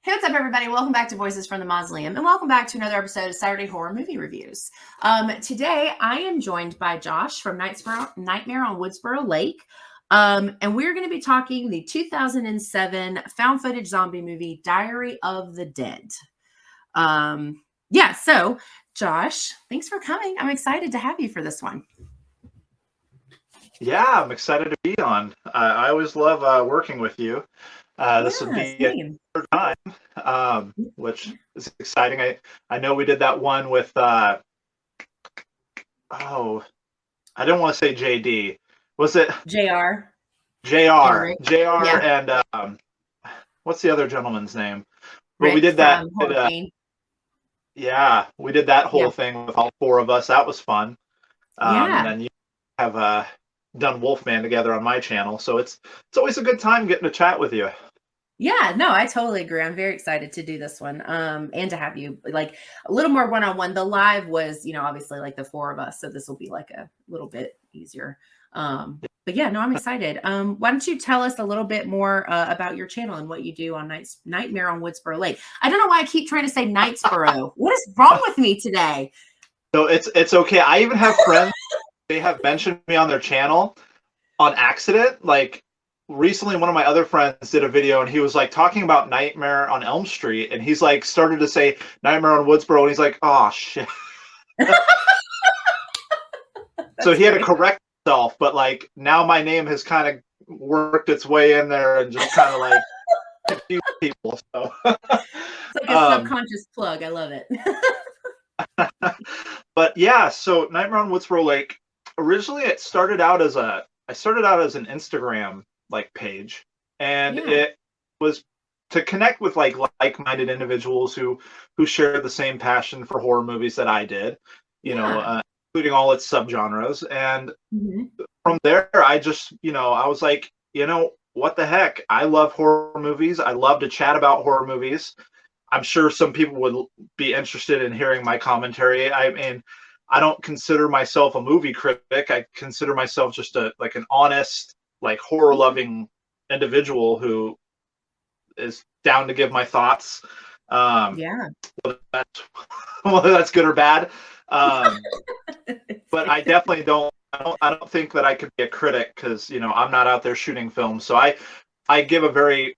Hey, what's up, everybody? Welcome back to Voices from the Mausoleum, and welcome back to another episode of Saturday Horror Movie Reviews. Today, I am joined by Josh from Nightmare on Woodsboro Lake, and we're going to be talking the 2007 found footage zombie movie, Diary of the Dead. So, Josh, thanks for coming. I'm excited to have you for this one. Yeah, I'm excited to be on. I always love working with you. This would be a third time, which is exciting. I know we did that one with, I didn't want to say JD. Was it? JR. JR. Yeah. And what's the other gentleman's name? But Rick we did that. We did that whole thing with all four of us. That was fun. And then you have done Wolfman together on my channel, so it's always a good time getting to chat with you. Yeah, no, I totally agree. I'm very excited to do this one, and to have you like a little more one-on-one. The live was, obviously like the four of us, so this will be like a little bit easier. But yeah, no, I'm excited. Why don't you tell us a little bit more about your channel and what you do on Nightmare on Woodsboro Lake? I don't know why I keep trying to say Knightsboro. What is wrong with me today? So it's okay. I even have friends. They have mentioned me on their channel on accident. Like recently, one of my other friends did a video and he was like talking about Nightmare on Elm Street, and he's like started to say Nightmare on Woodsboro, and he's like, oh shit. So he had to correct himself, but like now my name has kind of worked its way in there and just kind of like confuse people. So it's like a subconscious plug. I love it. But yeah, so Nightmare on Woodsboro Lake. Originally, I started out as an Instagram like page, and it was to connect with like-minded individuals who share the same passion for horror movies that I did, including all its subgenres. And from there, I just I was like, what the heck? I love horror movies. I love to chat about horror movies. I'm sure some people would be interested in hearing my commentary. I mean, I don't consider myself a movie critic. I consider myself just an honest, like horror-loving individual who is down to give my thoughts. Whether that's good or bad. But I definitely don't. I don't think that I could be a critic because I'm not out there shooting films. So I give a very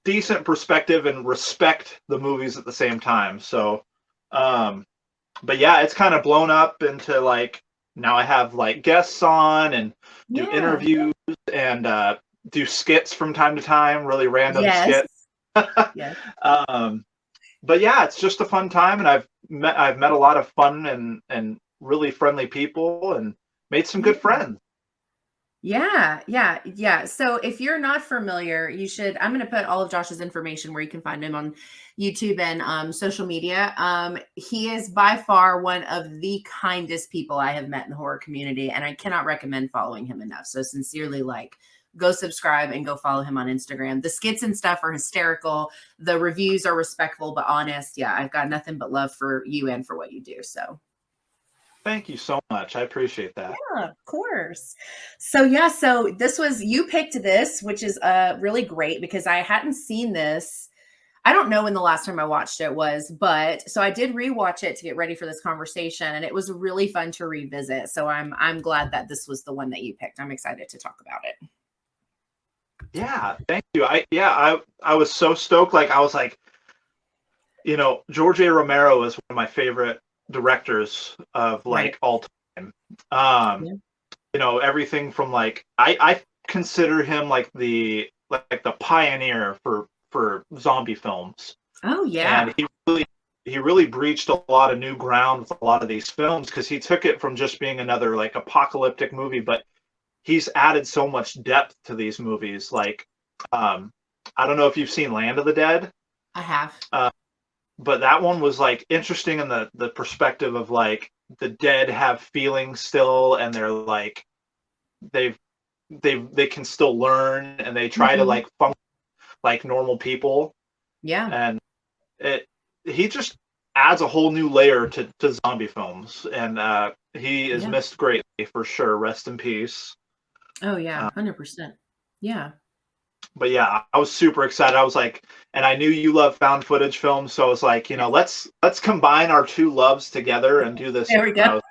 decent perspective and respect the movies at the same time. So. But yeah, it's kind of blown up into like now I have like guests on and do interviews and do skits from time to time, really random skits. But yeah, it's just a fun time, and I've met a lot of fun and really friendly people and made some good friends. Yeah. So if you're not familiar, I'm going to put all of Josh's information where you can find him on YouTube and social media. He is by far one of the kindest people I have met in the horror community, and I cannot recommend following him enough. So sincerely, go subscribe and go follow him on Instagram. The skits and stuff are hysterical. The reviews are respectful but honest. Yeah, I've got nothing but love for you and for what you do. So thank you so much. I appreciate that. Yeah, of course. So you picked this, which is really great because I hadn't seen this. I don't know when the last time I watched it was, but so I did rewatch it to get ready for this conversation, and it was really fun to revisit. So I'm glad that this was the one that you picked. I'm excited to talk about it. Yeah, thank you. I was so stoked. Like I was like, George A. Romero is one of my favorite directors of all time. Everything from like I consider him like the pioneer for zombie films. Oh yeah. And he really breached a lot of new ground with a lot of these films because he took it from just being another like apocalyptic movie, but he's added so much depth to these movies. Like I don't know if you've seen Land of the Dead. I have. But that one was like interesting in the perspective of like the dead have feelings still, and they're like they can still learn, and they try to like function like normal people. Yeah. And he just adds a whole new layer to zombie films, and he is missed greatly for sure. Rest in peace. Oh yeah, 100%. Yeah. but yeah, I was super excited. I was like, and I knew you love found footage films, so I was like, let's combine our two loves together and do this. There we go.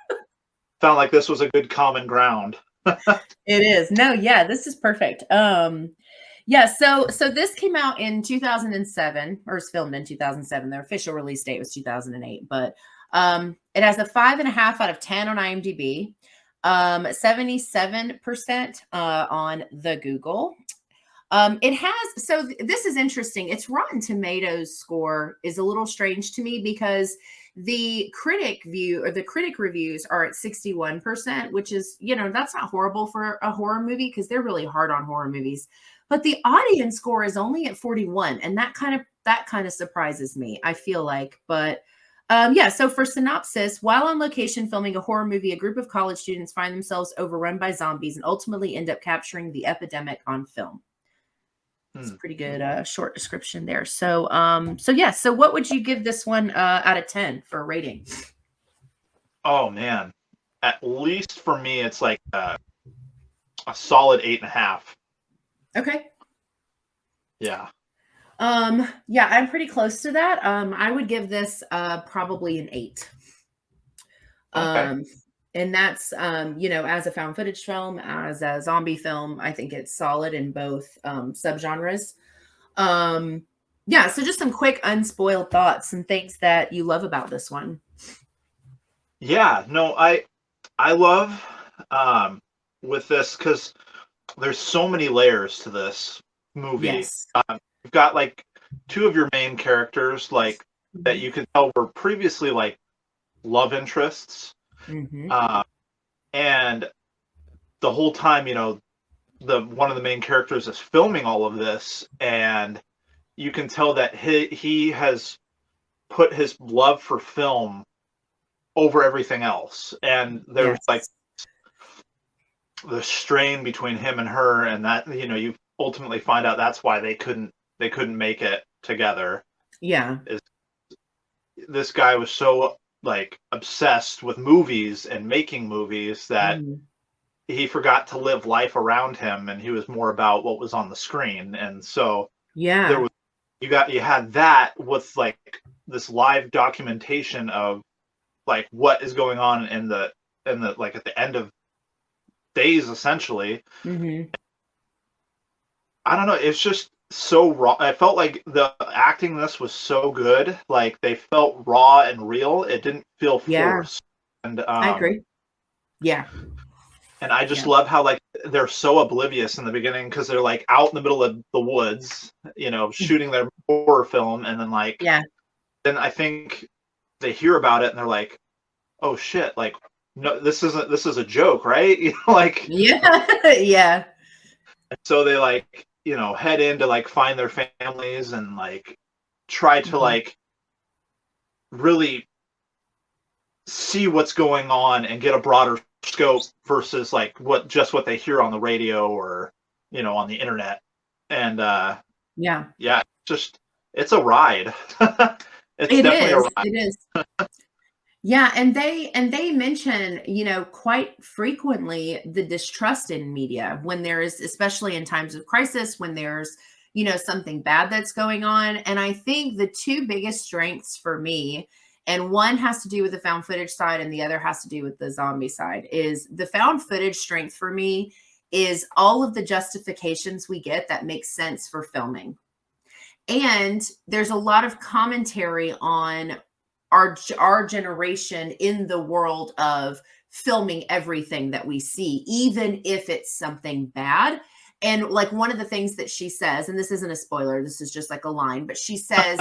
Found like this was a good common ground. It is. No, yeah, this is perfect. Yeah, so this came out in 2007, or was filmed in 2007. Their official release date was 2008, but it has a 5.5 out of 10 on IMDb, 77% on the Google. It has, so this is interesting. Its Rotten Tomatoes score is a little strange to me because the critic view or the critic reviews are at 61%, which is, that's not horrible for a horror movie because they're really hard on horror movies. But the audience score is only at 41, and that kind of surprises me, I feel like. But yeah, so for synopsis, while on location filming a horror movie, a group of college students find themselves overrun by zombies and ultimately end up capturing the epidemic on film. It's a pretty good short description there. So yeah, so what would you give this one out of 10 for a rating? Oh man, at least for me, it's like a solid 8.5. Okay. Yeah. Yeah, I'm pretty close to that. I would give this probably an 8. Okay. And that's as a found footage film, as a zombie film, I think it's solid in both subgenres. Yeah, so just some quick unspoiled thoughts and things that you love about this one. Yeah, no, I love with this because there's so many layers to this movie. Yes. You've got like two of your main characters like that you can tell were previously like love interests. And the whole time, one of the main characters is filming all of this, and you can tell that he has put his love for film over everything else. And there's like the strain between him and her, and that, you ultimately find out that's why they couldn't make it together. Yeah. This guy was so like obsessed with movies and making movies that he forgot to live life around him, and he was more about what was on the screen. And so there was you had that with like this live documentation of like what is going on in the like at the end of days, essentially. I don't know, it's just so raw. I felt like the acting in this was so good. Like they felt raw and real. It didn't feel forced. And I agree. Yeah. And I just love how like they're so oblivious in the beginning because they're like out in the middle of the woods, shooting their horror film, and then like then I think they hear about it and they're like, oh shit, like no, this is a joke, right? Like yeah. So they like, head in to like find their families and like try to like really see what's going on and get a broader scope versus like what they hear on the radio or on the internet. And it's a ride. It's definitely a ride. It is. Yeah, and they mention, quite frequently the distrust in media when there is, especially in times of crisis, when there's, something bad that's going on. And I think the two biggest strengths for me, and one has to do with the found footage side and the other has to do with the zombie side, is the found footage strength for me is all of the justifications we get that make sense for filming. And there's a lot of commentary on our generation in the world of filming everything that we see, even if it's something bad. And like one of the things that she says, and this isn't a spoiler, this is just like a line, but she says,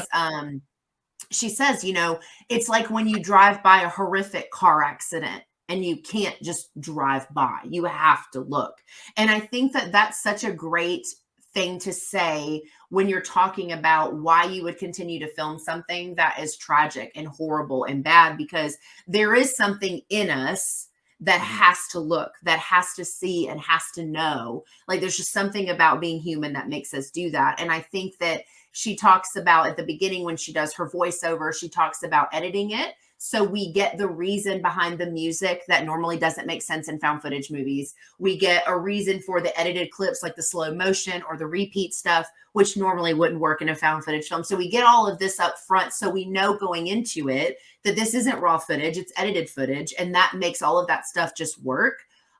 it's like when you drive by a horrific car accident and you can't just drive by, you have to look. And I think that that's such a great thing to say when you're talking about why you would continue to film something that is tragic and horrible and bad, because there is something in us that has to look, that has to see, and has to know. Like there's just something about being human that makes us do that. And I think that she talks about at the beginning when she does her voiceover, she talks about editing it So we get the reason behind the music that normally doesn't make sense in found footage movies. We get a reason for the edited clips, like the slow motion or the repeat stuff, which normally wouldn't work in a found footage film. So we get all of this up front. So we know going into it that this isn't raw footage, it's edited footage. And that makes all of that stuff just work.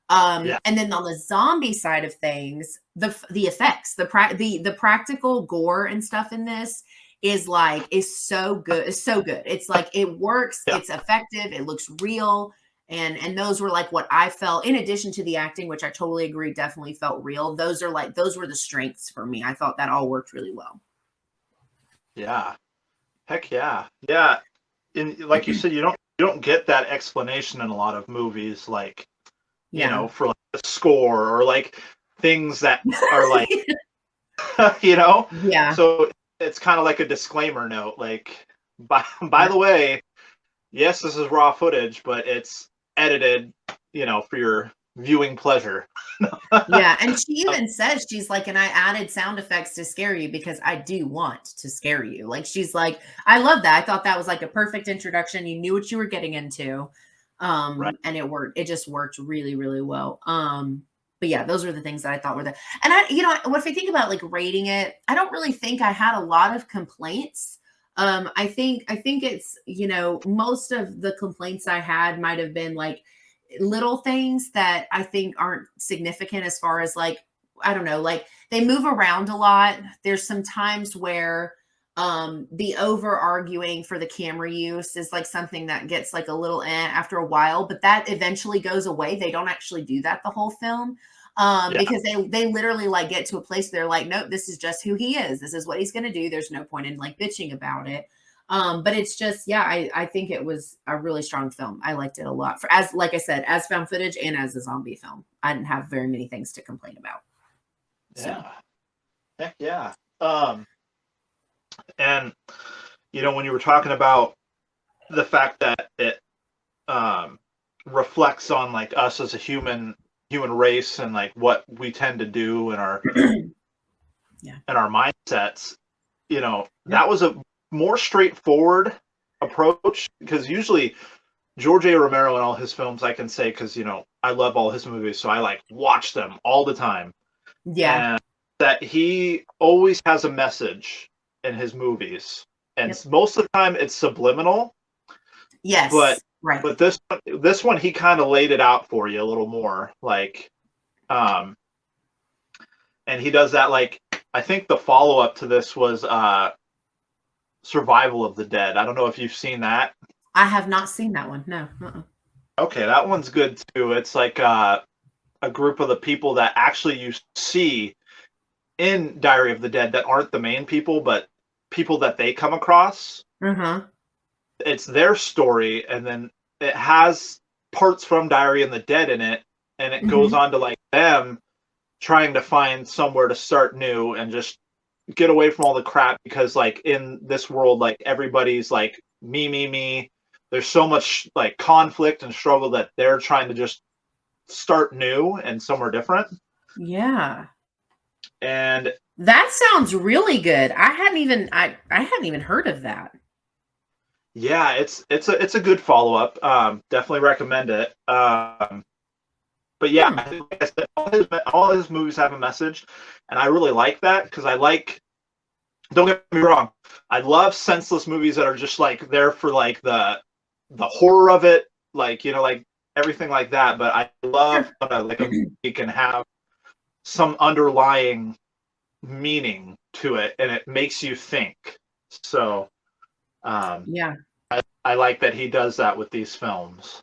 And then on the zombie side of things, the effects, the practical gore and stuff in this is so good. It's so good. It's like it works. Yeah. It's effective. It looks real. And those were like what I felt, in addition to the acting, which I totally agree, definitely felt real. Those were the strengths for me. I thought that all worked really well. Yeah. Heck yeah. Yeah. And like you said, you don't get that explanation in a lot of movies, like, you know, for like the score or like things that are like, you know? Yeah. So it's kind of like a disclaimer note, like, by the way, yes, this is raw footage, but it's edited, you know, for your viewing pleasure. Yeah. And she even says, she's like, and I added sound effects to scare you because I do want to scare you. Like, she's like, I love that. I thought that was like a perfect introduction. You knew what you were getting into. Right. And it worked. It just worked really, really well. But yeah, those were the things that I thought were the, and I, you know, if I think about like rating it, I don't really think I had a lot of complaints. I think it's, you know, most of the complaints I had might have been like little things that I think aren't significant as far as like, I don't know, like they move around a lot. There's some times where the over arguing for the camera use is like something that gets like a little after a while, but that eventually goes away. They don't actually do that the whole film. Because they literally like get to a place they're like, nope, this is just who he is. This is what he's going to do. There's no point in like bitching about it. But it's just, yeah, I think it was a really strong film. I liked it a lot for, as, like I said, as found footage and as a zombie film. I didn't have very many things to complain about. Yeah. Heck yeah. And you know, when you were talking about the fact that it reflects on like us as a human race and like what we tend to do in our in our mindsets, you know, that was a more straightforward approach, because usually George A. Romero and all his films, I can say, because, you know, I love all his movies, so I like watch them all the time. Yeah. And that he always has a message in his movies, and most of the time it's subliminal. Yes. But this one he kind of laid it out for you a little more, like, and he does that, like, I think the follow up to this was Survival of the Dead. I don't know if you've seen that. I have not seen that one. No. Okay, that one's good too. It's like a group of the people that actually you see in Diary of the Dead that aren't the main people, but people that they come across. It's their story, and then it has parts from Diary of the Dead in it, and it goes on to like them trying to find somewhere to start new and just get away from all the crap, because like in this world, like everybody's like me. There's so much like conflict and struggle that they're trying to just start new and somewhere different. Yeah. And that sounds really good. I hadn't even heard of that. Yeah, it's a good follow up. Definitely recommend it. But yeah, like I said, all his movies have a message, and I really like that, because I like. Don't get me wrong, I love senseless movies that are just like there for like the horror of it, like, you know, like everything like that. But I love like a movie can have some underlying meaning to it, and it makes you think. So. I like that he does that with these films.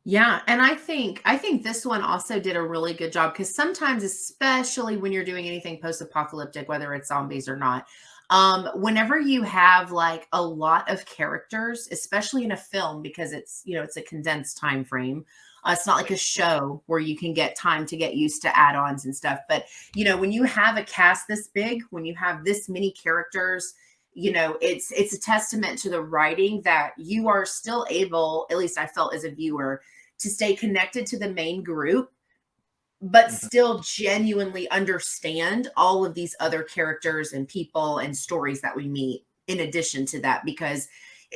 Yeah, and I think this one also did a really good job, because sometimes, especially when you're doing anything post-apocalyptic, whether it's zombies or not, whenever you have like a lot of characters, especially in a film, because it's, you know, it's a condensed time frame. It's not like a show where you can get time to get used to add-ons and stuff. But, you know, when you have a cast this big, when you have this many characters, you know, it's a testament to the writing that you are still able, at least I felt as a viewer, to stay connected to the main group, but still genuinely understand all of these other characters and people and stories that we meet in addition to that. Because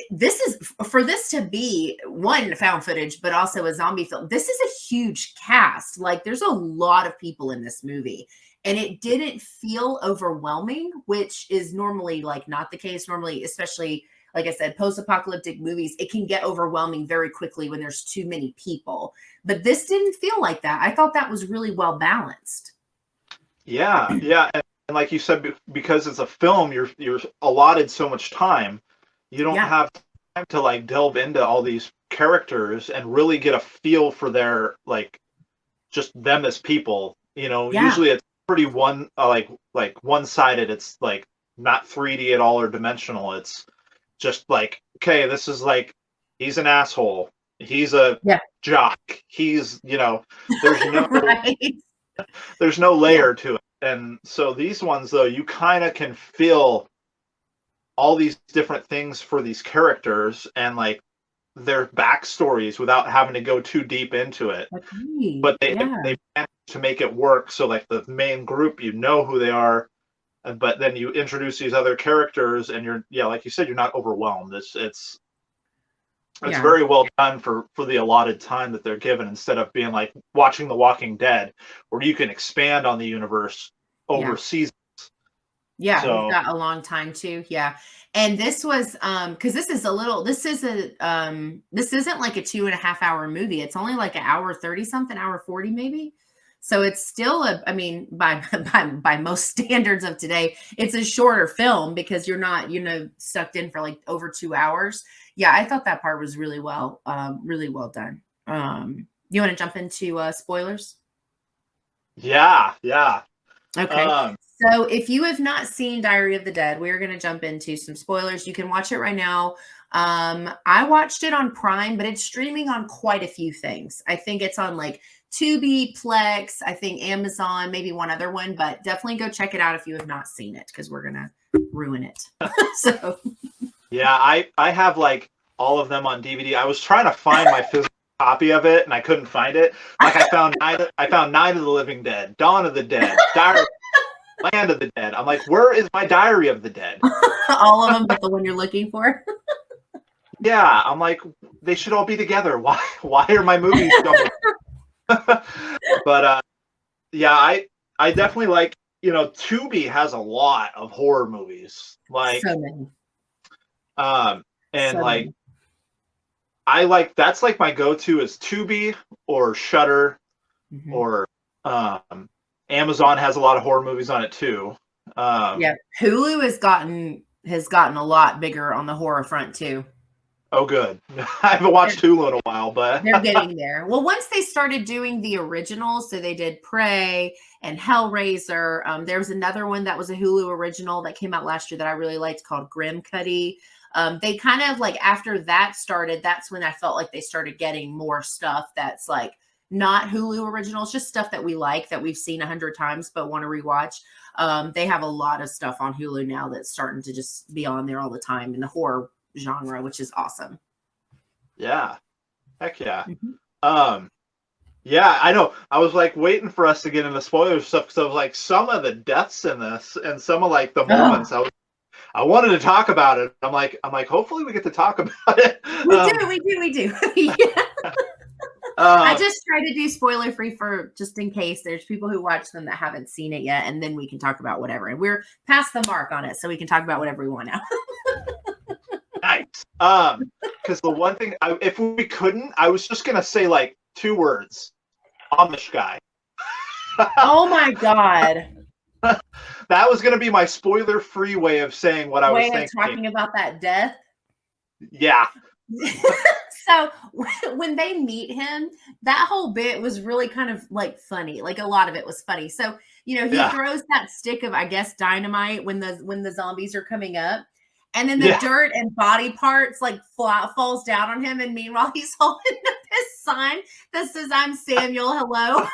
this is for this to be one found footage, but also a zombie film. This is a huge cast. Like there's a lot of people in this movie, and it didn't feel overwhelming, which is normally like not the case. Normally, especially like I said, post-apocalyptic movies, it can get overwhelming very quickly when there's too many people. But this didn't feel like that. I thought that was really well balanced. Yeah, yeah, and like you said, because it's a film, you're allotted so much time. You don't Yeah, have time to like delve into all these characters and really get a feel for their like just them as people. yeah, Usually it's pretty like one-sided. It's like not 3D at all or dimensional. It's just like, okay, this is like he's an asshole. He's a yeah. jock. There's no Right. there's no Yeah, layer to it. And so these ones though, you kind of can feel all these different things for these characters and like their backstories without having to go too deep into it. agreed. But they Yeah, they managed to make it work. So like the main group, you know who they are, but then you introduce these other characters, and like you said, you're not overwhelmed. It's yeah, very well done for the allotted time that they're given, instead of being like watching The Walking Dead, where you can expand on the universe over yeah. seasons. Yeah, you've So got a long time too. Yeah. And this was because this isn't like a 2.5 hour movie. It's only like an hour 30 something, hour 40 maybe. So it's still I mean, by by most standards of today, it's a shorter film because you're not, sucked in for like over 2 hours. Yeah, I thought that part was really well done. You want to jump into spoilers? yeah, yeah. Okay. Um, So if you have not seen Diary of the Dead, we're going to jump into some spoilers. You can watch it right now. I watched it on Prime, but it's streaming on quite a few things. I think it's on like Tubi, Plex, I think Amazon, maybe one other one, but definitely go check it out if you have not seen it because we're going to ruin it. So, yeah, I have like all of them on DVD. I was trying to find my physical copy of it, and I couldn't find it. Like I found Night of the Living Dead, Dawn of the Dead, Diary, Land of the Dead. I'm like, where is my Diary of the Dead? all of them, but the one you're looking for. Yeah, I'm like, they should all be together. Why are my movies jumbled? But yeah, I definitely like, Tubi has a lot of horror movies. Like So many. and So like many. I like that's like my go-to is Tubi or Shudder Mhm. or Amazon has a lot of horror movies on it too. Yeah. Hulu has gotten a lot bigger on the horror front too. Oh good. I haven't watched Hulu in a while, but They're getting there. Well, once they started doing the originals, so they did Prey and Hellraiser. There was another one that was a Hulu original that came out last year that I really liked called Grim Cuddy. They kind of like after that started, that's when I felt like they started getting more stuff that's like not Hulu originals, just stuff that we like that we've seen 100 times but want to rewatch. They have a lot of stuff on Hulu now that's starting to just be on there all the time in the horror genre, which is awesome. yeah, heck yeah. Mhm. Um, yeah, I know. I was like waiting for us to get into spoiler stuff because I was like, some of the deaths in this and some of like the moments I wanted to talk about it. I'm like, hopefully we get to talk about it. We do. Yeah. I Uh, just try to do spoiler free for just in case there's people who watch them that haven't seen it yet, and then we can talk about whatever. And we're past the mark on it, so we can talk about whatever we want now. nice. Because the one thing, if we couldn't, I was just gonna say like 2 words: Amish guy. Oh my god. That was gonna be my spoiler-free way of saying what I was Way of thinking. talking about that death. Yeah, So when they meet him, that whole bit was really kind of like funny. Like a lot of it was funny. So, he yeah, throws that stick of, I guess, dynamite when the zombies are coming up. And then the yeah. dirt and body parts like falls down on him. And meanwhile, he's holding up his sign that says, "I'm Samuel. Hello."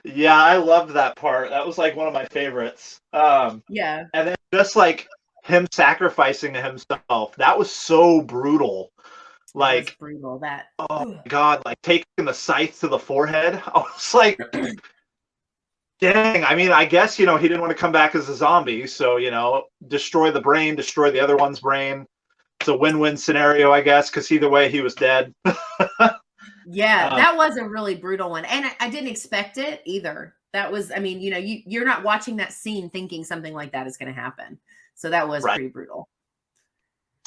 Yeah, I loved that part. That was like one of my favorites. Yeah. And then just like him sacrificing himself, that was so brutal. It was Like, brutal. That. oh my God, like taking the scythe to the forehead. I was like, Dang, I mean, I guess, he didn't want to come back as a zombie, so, destroy the brain, destroy the other one's brain. It's a win-win scenario, I guess, because either way, he was dead. Yeah, Um, that was a really brutal one. And I didn't expect it either. That was, I mean, you're not watching that scene thinking something like that is going to happen. So that was right. pretty brutal.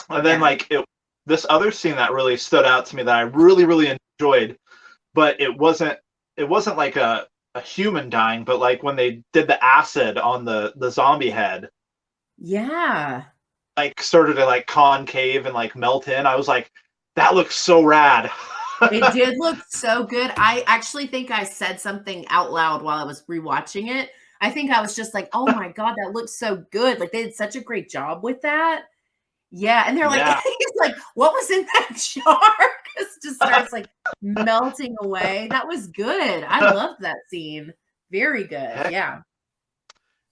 And then, Yeah. like, this other scene that really stood out to me that I really, really enjoyed, but it wasn't like a human dying, but like when they did the acid on the zombie head, Yeah. like started to like concave and like melt in. I was like, that looks so rad. It did look so good. I actually think I said something out loud while I was rewatching it. I think I was just like, "Oh my god, that looks so good." Like they did such a great job with that. Yeah, and they're like Yeah. he's like, "What was in that jar?" 'Cause it just starts like melting away. That was good. I loved that scene. Very good. Heck. Yeah.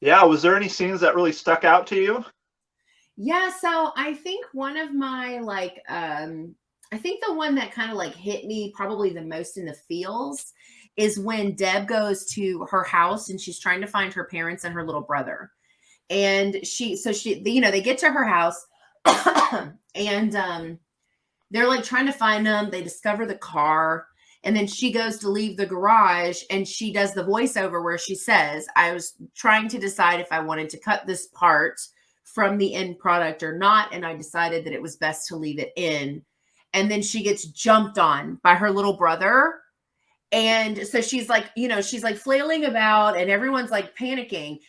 Yeah. Was there any scenes that really stuck out to you? Yeah, so I think one of my I think the one that kind of like hit me probably the most in the feels is when Deb goes to her house and she's trying to find her parents and her little brother. And they get to her house and they're like trying to find them. They discover the car and then she goes to leave the garage and she does the voiceover where she says, "I was trying to decide if I wanted to cut this part from the end product or not. And I decided that it was best to leave it in." And then she gets jumped on by her little brother. And so she's like flailing about and everyone's like panicking.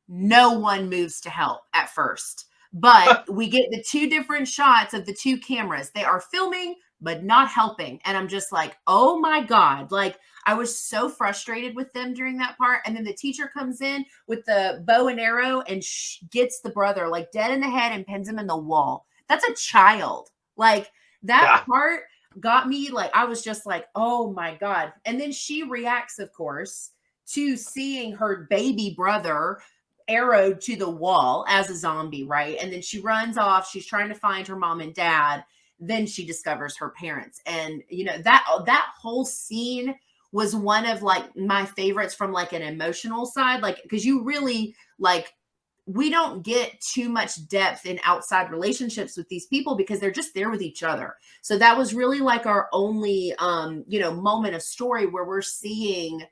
No one moves to help at first. But we get the two different shots of the two cameras. They are filming, but not helping. And I'm just like, oh my God. Like, I was so frustrated with them during that part. And then the teacher comes in with the bow and arrow and gets the brother like dead in the head and pins him in the wall. That's a child. Like, that Yeah. part got me like, I was just like, oh my God. And then she reacts, of course, to seeing her baby brother arrowed to the wall as a zombie, right? And then she runs off. She's trying to find her mom and dad. Then she discovers her parents. And that whole scene was one of like my favorites from like an emotional side, like because you really like we don't get too much depth in outside relationships with these people because they're just there with each other. So that was really like our only moment of story where we're seeing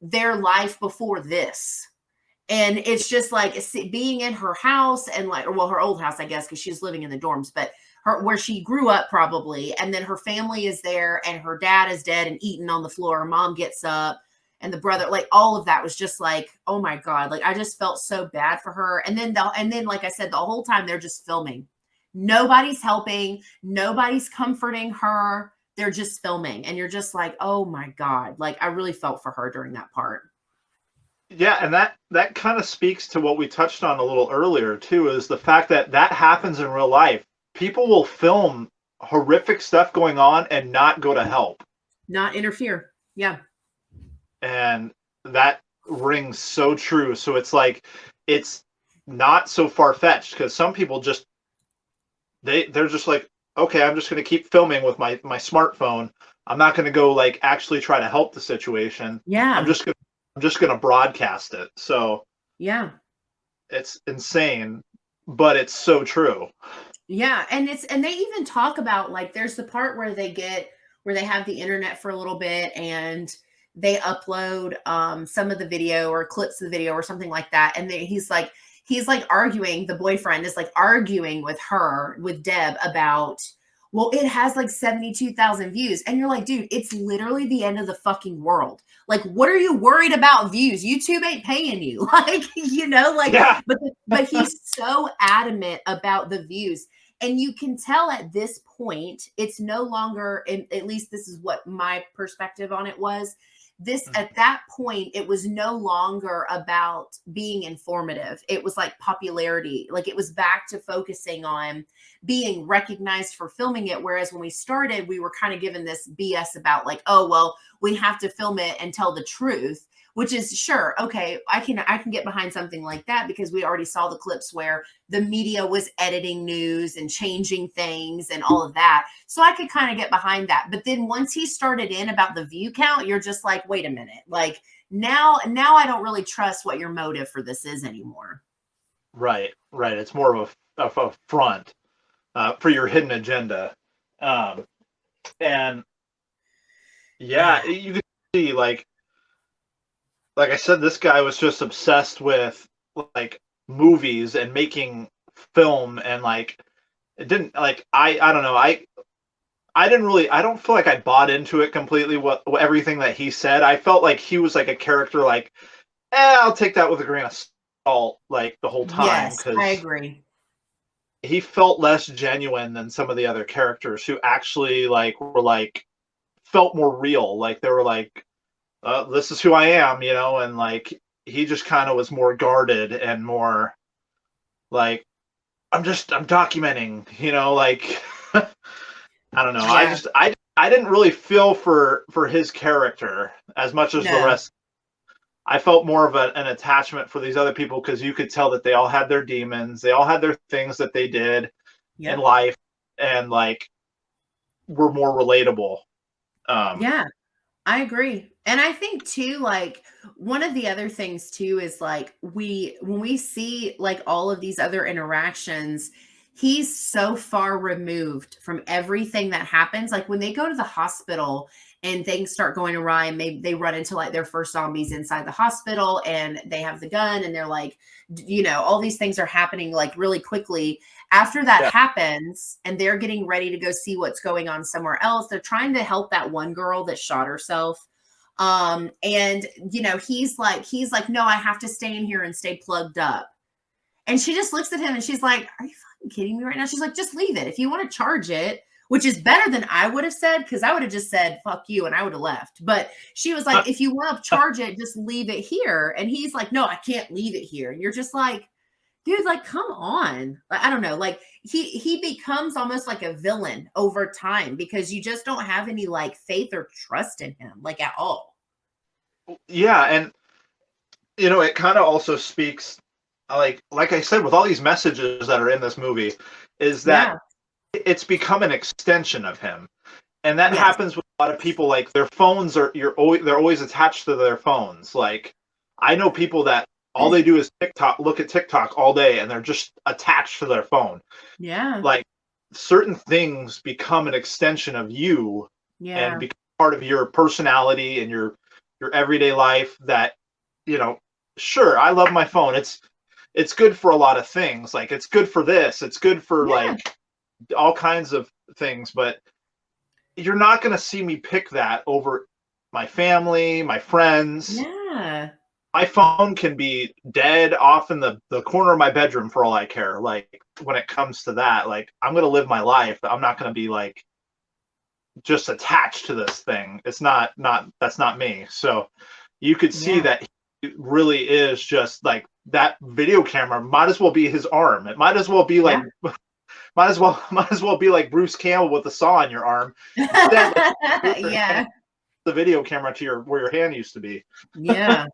their life before this. And it's just like being in her house and like, or well, her old house, I guess, because she's living in the dorms, but where she grew up probably. And then her family is there and her dad is dead and eaten on the floor. Her mom gets up and the brother, like all of that was just like, oh my God. Like I just felt so bad for her. And then, like I said, the whole time they're just filming. Nobody's helping. Nobody's comforting her. They're just filming. And you're just like, oh my God. Like I really felt for her during that part. Yeah, and that kind of speaks to what we touched on a little earlier too, is the fact that that happens in real life. People will film horrific stuff going on and not go to help. Not interfere. Yeah. And that rings so true. So it's like it's not so far-fetched because some people just they're just like, okay, I'm just going to keep filming with my smartphone. I'm not going to go like actually try to help the situation. I'm Yeah. just going to broadcast it. So Yeah. it's insane, but it's so true. Yeah. And they even talk about like there's the part where where they have the internet for a little bit and they upload some of the video or clips of the video or something like that. And he's like arguing, the boyfriend is like arguing with Deb about, well, it has like 72,000 views. And you're like, dude, it's literally the end of the fucking world. Like, what are you worried about views? YouTube ain't paying you. Like, Yeah. but he's so adamant about the views. And you can tell at this point, it's no longer, at least this is what my perspective on it was. This at that point, it was no longer about being informative. It was like popularity. Like it was back to focusing on being recognized for filming it. Whereas when we started, we were kind of given this BS about like, oh, well, we have to film it and tell the truth, which is sure. Okay. I can get behind something like that because we already saw the clips where the media was editing news and changing things and all of that. So I could kind of get behind that. But then once he started in about the view count, you're just like, wait a minute, like now I don't really trust what your motive for this is anymore. Right. It's more of a front for your hidden agenda. Um, and yeah, Yeah. you can see like I said, this guy was just obsessed with like movies and making film, and like it didn't like I don't know, I didn't really, I don't feel like I bought into it completely, what everything that he said. I felt like he was like a character, like, I'll take that with a grain of salt, like the whole time, Yes, I because agree. he felt less genuine than some of the other characters who actually like were like felt more real, like they were like, this is who I am, and like he just kind of was more guarded and more like, I'm documenting, like I don't know. Yeah. I didn't really feel for his character as much as the No. rest. I felt more of an attachment for these other people because you could tell that they all had their demons, they all had their things that they did in Yep. life, and like were more relatable. Um, Yeah. I agree. And I think too, like one of the other things too is like when we see like all of these other interactions, he's so far removed from everything that happens. Like when they go to the hospital and things start going awry and they run into like their first zombies inside the hospital and they have the gun and they're like, all these things are happening like really quickly. After that yeah, happens and they're getting ready to go see what's going on somewhere else, they're trying to help that one girl that shot herself. And he's like, no, I have to stay in here and stay plugged up. And she just looks at him and she's like, are you fucking kidding me right now? She's like, just leave it. If you want to charge it, which is better than I would have said, because I would have just said, fuck you, and I would have left. But she was like, if you want to charge it, just leave it here. And he's like, no, I can't leave it here. And you're just like, dude, like, come on. I don't know. Like he becomes almost like a villain over time because you just don't have any like faith or trust in him, like at all. yeah, and it kind of also speaks, like I said, with all these messages that are in this movie, is that Yeah. it's become an extension of him. And that Yes. happens with a lot of people. Like their phones they're always attached to their phones. Like I know people that all they do is look at TikTok all day, and they're just attached to their phone. Yeah. Like certain things become an extension of you and Yeah. become part of your personality and your everyday life. That sure, I love my phone. It's good for a lot of things. Like it's good for this. It's good for Yeah. like all kinds of things, but you're not going to see me pick that over my family, my friends. Yeah. My phone can be dead off in the corner of my bedroom for all I care. Like when it comes to that, like I'm going to live my life. I'm not going to be like just attached to this thing. It's that's not me. So you could see Yeah. that he really is just like that video camera might as well be his arm. It might as well be like Yeah. might as well be like Bruce Campbell with the saw in your arm. Instead, Yeah. the video camera to where your hand used to be. Yeah.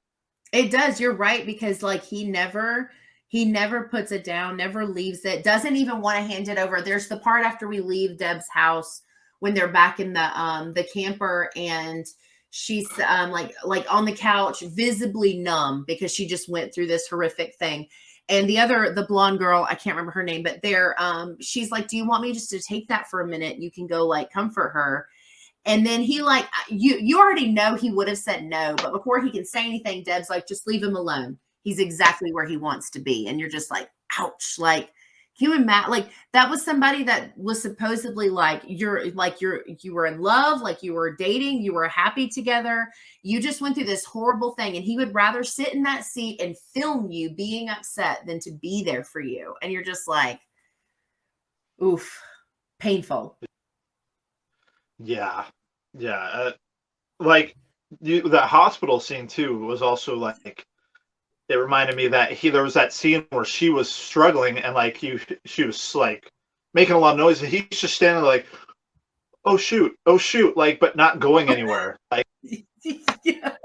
It does. You're right because like he never puts it down, never leaves it, doesn't even want to hand it over. There's the part after we leave Deb's house when they're back in the camper and she's like on the couch, visibly numb because she just went through this horrific thing. And the blonde girl, I can't remember her name, but she's like, do you want me just to take that for a minute? You can go like comfort her. And then he like you already know he would have said no, but before he can say anything, Deb's like, just leave him alone. He's exactly where he wants to be. And you're just like, ouch. Like human like that was somebody that was supposedly like you were in love, like you were dating, you were happy together. You just went through this horrible thing, and he would rather sit in that seat and film you being upset than to be there for you. And you're just like, oof, painful. Yeah, yeah. Like the hospital scene too was also like it reminded me that there was that scene where she was struggling and like she was like making a lot of noise, and he's just standing there like, oh shoot, like but not going anywhere. Yeah.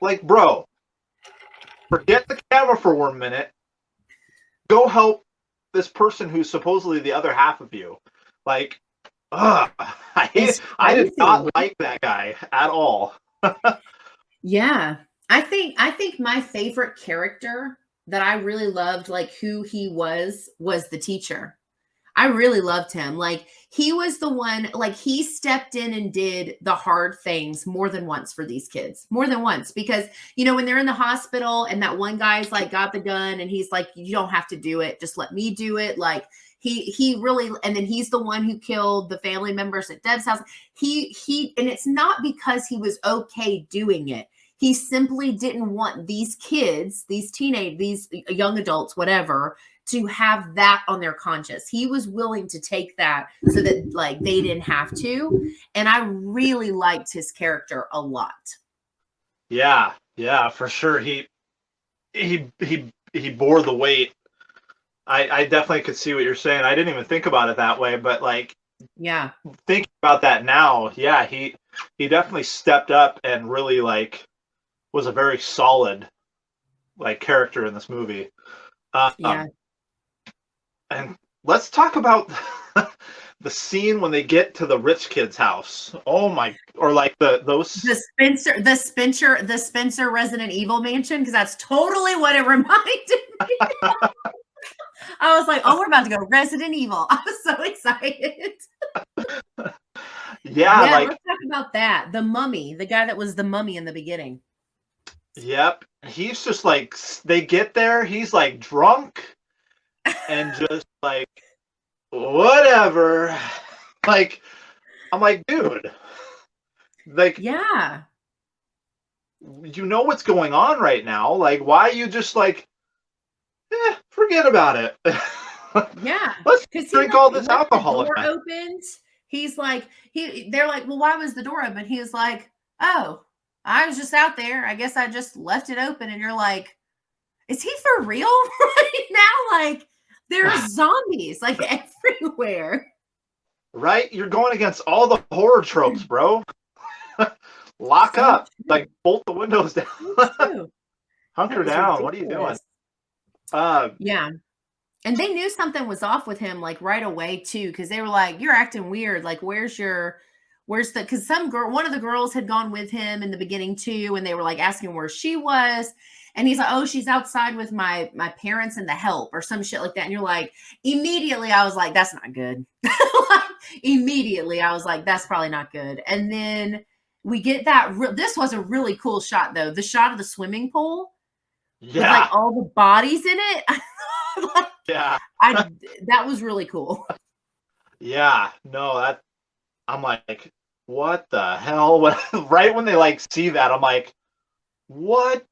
Like bro, forget the camera for 1 minute. Go help this person who's supposedly the other half of you. Like, It's I did crazy. not like that guy at all. Yeah. I think my favorite character that I really loved, like who he was the teacher. I really loved him. Like he was the one, like he stepped in and did the hard things more than once for these kids, more than once. Because, when they're in the hospital and that one guy's like got the gun and he's like, you don't have to do it. Just let me do it. Like he really, and then he's the one who killed the family members at Deb's house. And it's not because he was okay doing it. He simply didn't want these kids, these young adults, whatever, to have that on their conscience. He was willing to take that so that like they didn't have to. And I really liked his character a lot. Yeah, for sure. He bore the weight. I definitely could see what you're saying. I didn't even think about it that way, but like, yeah, thinking about that now, yeah, he definitely stepped up and really like was a very solid like character in this movie. yeah. And let's talk about the scene when they get to the rich kid's house. Oh my! Or like the Spencer Resident Evil mansion, because that's totally what it reminded me. I was like, oh, we're about to go Resident Evil. I was so excited. Yeah, like let's talk about that. The mummy, the guy that was the mummy in the beginning. Yep, he's just like they get there. He's like drunk and just like whatever. Like I'm like, dude, like yeah, you know what's going on right now. Like, why are you just like, forget about it. yeah, Let's drink all this alcohol. The door opened. He's like, they're like, well, why was the door open? He was like, oh, I was just out there. I guess I just left it open. And you're like, is he for real right now? Like, there's zombies like everywhere. Right? You're going against all the horror tropes, bro. Lock up. True. Like, bolt the windows down. Hunker down. Ridiculous. What are you doing? Yeah. And they knew something was off with him like right away too, because they were like, you're acting weird. Like, because one of the girls had gone with him in the beginning too, and they were like asking where she was. And he's like, oh, she's outside with my parents and the help or some shit like that. And you're like, immediately I was like, that's not good. Immediately I was like, that's probably not good. And then we get that. This was a really cool shot though. The shot of the swimming pool. Yeah. With like all the bodies in it. Like, yeah. That was really cool. Yeah. No, I'm like, what the hell? Right when they like see that, I'm like, what?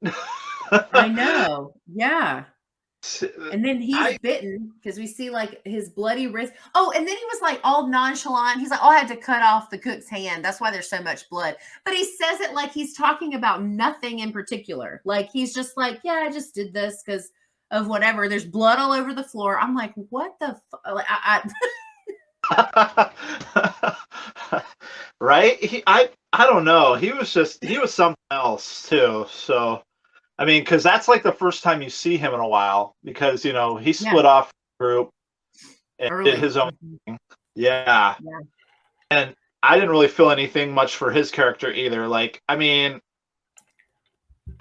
I know. Yeah. And then he's bitten because we see like his bloody wrist. Oh, and then he was like all nonchalant. He's like, oh, I had to cut off the cook's hand. That's why there's so much blood. But he says it like he's talking about nothing in particular. Like he's just like, yeah, I just did this because of whatever. There's blood all over the floor. I'm like, what the like, right? I don't know. He was something else too. So I mean, because that's like the first time you see him in a while, because he split off the group and did his own thing. Yeah. And I didn't really feel anything much for his character either. Like, I mean,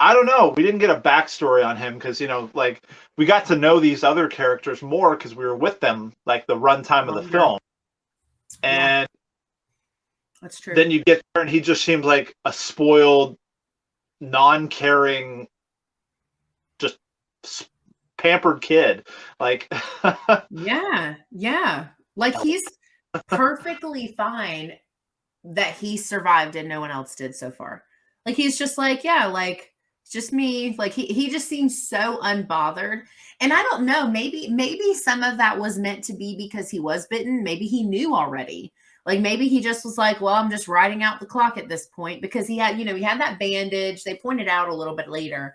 I don't know. We didn't get a backstory on him because like we got to know these other characters more because we were with them like the runtime of the film. And that's true. Then you get there and he just seemed like a spoiled, non-caring, just pampered kid. Like yeah. Like he's perfectly fine that he survived and no one else did so far. Like he's just like, yeah, like it's just me. Like he just seems so unbothered. And I don't know, maybe some of that was meant to be because he was bitten. Maybe he knew already. Like maybe he just was like, well, I'm just riding out the clock at this point because he had that bandage. They pointed out a little bit later.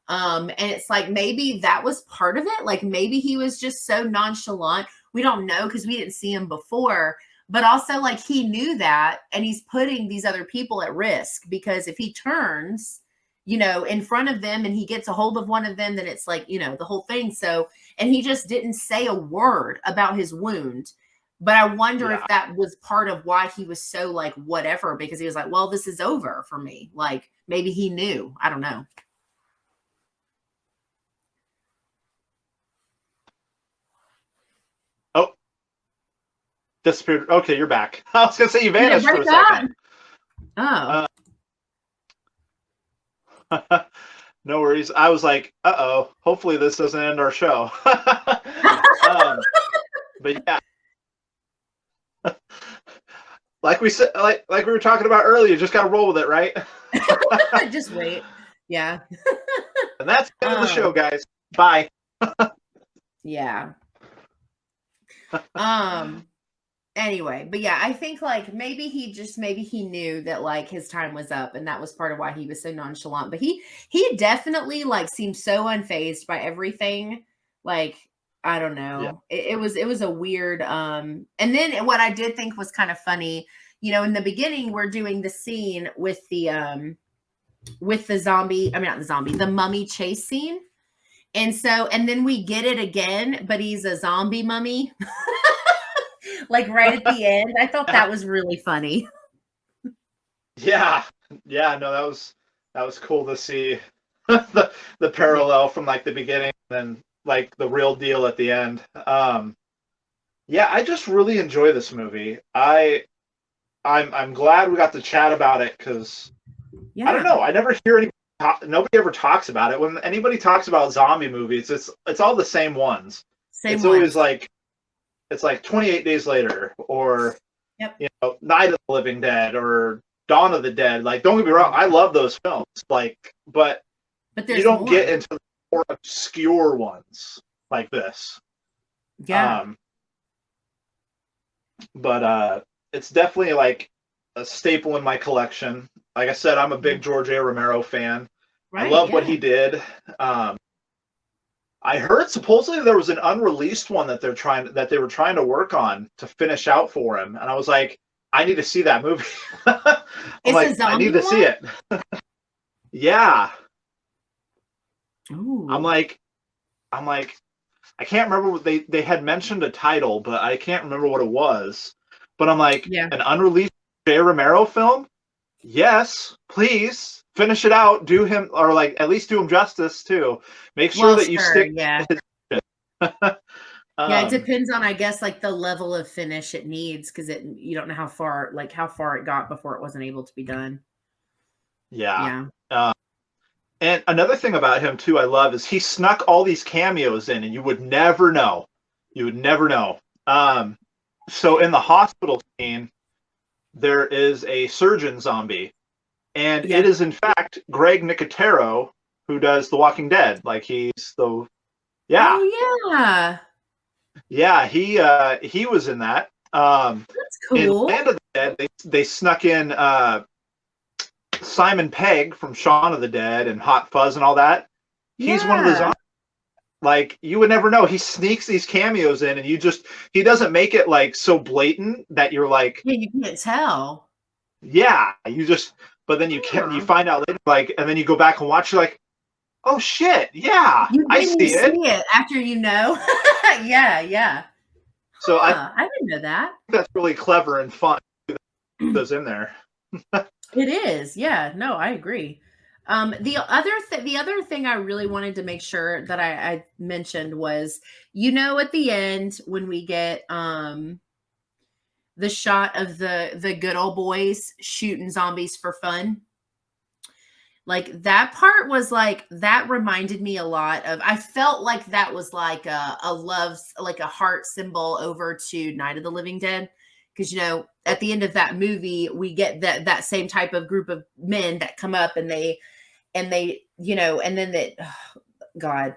And it's like, maybe that was part of it. Like maybe he was just so nonchalant. We don't know because we didn't see him before, but also like he knew that and he's putting these other people at risk because if he turns, in front of them and he gets a hold of one of them, then it's like, the whole thing. So, and he just didn't say a word about his wound. But I wonder if that was part of why he was so like, whatever, because he was like, well, this is over for me. Like maybe he knew. I don't know. disappeared. Okay, you're back. I was gonna say you Did it vanished for break a up? second. Oh. No worries. I was like, uh-oh, hopefully this doesn't end our show. um, but yeah, like we said, like we were talking about earlier, you just gotta roll with it, right? Just wait. Yeah. And that's the end of the show, Um, guys. Bye. yeah. Um, anyway, but yeah, I think like maybe he knew that like his time was up, and that was part of why he was so nonchalant. But he definitely like seemed so unfazed by everything. Like, I don't Yeah. know. It was a weird and then what I did think was kind of funny, in the beginning we're doing the scene with the zombie, I mean not the zombie, the mummy chase scene. And then we get it again, but he's a zombie mummy. Like right at the end. I thought that was really funny. Yeah. Yeah, no, that was cool to see the parallel from like the beginning and then like the real deal at the end. Yeah, I just really enjoy this movie. I'm glad we got to chat about it because I don't Yeah. know. I never hear any. Nobody ever talks about it. When anybody talks about zombie movies, it's all the same ones. Same It's always ones. like it's like 28 Days Later or Yep. Night of the Living Dead or Dawn of the Dead. Like, don't get me wrong, I love those films. Like, but But you there's don't more. get into the more obscure ones like this. Yeah. Um, but it's definitely like a staple in my collection. Like I said, I'm a big George A. Romero fan. I Right. love what Yeah. he did. Um, I heard supposedly there was an unreleased one that they were trying to work on to finish out for him, and I was like, I need to see that movie. I'm It's a like, I need zombie to see one? it. Yeah, I'm Ooh. like, I'm like, I can't remember what they had mentioned a title, but I can't remember what it was. But I'm like, Yeah. an unreleased J. Romero film? Yes, please finish it out. Do him or like at least do him justice too. Make sure Well, that you sure. stick. Yeah. Yeah. It um, depends on, I guess, like the level of finish it needs, because you don't know how far it got before it wasn't able to be done. yeah. Yeah. Uh, and another thing about him too, I love is he snuck all these cameos in, and you would never know. You would never know. So in the hospital scene, there is a surgeon zombie, and it Yeah. is in fact Greg Nicotero who does The Walking Dead. Like he's the yeah Oh yeah. yeah he was in that. That's In cool. Land of the Dead, they snuck in Simon Pegg from Shaun of the Dead and Hot Fuzz and all that. He's one of the Yeah. zombies. Like you would never know. He sneaks these cameos in, and he doesn't make it like so blatant that you're like, Yeah, you can't tell. yeah, you just. But then you Huh. find out later, like, and then you go back and watch. You're like, oh shit, yeah, I You see it. see it after you know. Yeah, yeah. So I think Huh, I didn't know that. that's really clever and fun. Those in there. It is. Yeah, no, I agree. The other thing I really wanted to make sure that I mentioned was, at the end when we get the shot of the good old boys shooting zombies for fun. Like that part was like that reminded me a lot of, I felt like that was like a love, like a heart symbol over to Night of the Living Dead. Because at the end of that movie, we get that same type of group of men that come up, and they and then that, oh, God.